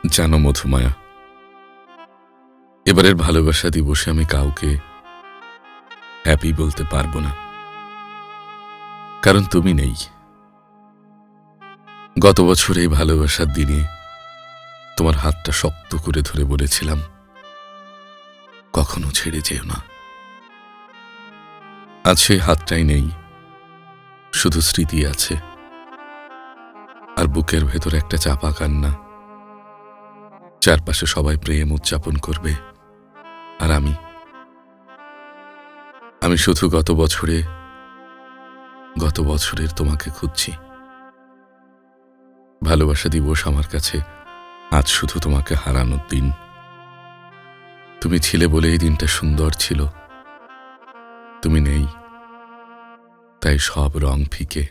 জানো মধুমায়া, এবারের ভালোবাসা দিবসে আমি কাউকে হ্যাপি বলতে পারবো না, কারণ তুমি নেই। গত বছর এই ভালোবাসার দিনে তোমার হাতটা শক্ত করে ধরে বলেছিলাম, কখনো ছেড়ে যেও না। আজ সেই হাতটাই নেই, শুধু স্মৃতি আছে আর বুকের ভেতর একটা চাপা কান্না। চারপাশে সবাই প্রেম উদযাপন করবে, আর আমি শুধু গত বছরের তোমাকে খুঁজছি। ভালোবাসা দিবস আমার কাছে আজ শুধু তোমাকে হারানোর দিন। তুমি ছিলে বলে এই দিনটা সুন্দর ছিল, তুমি নেই তাই সব রং ফিকে।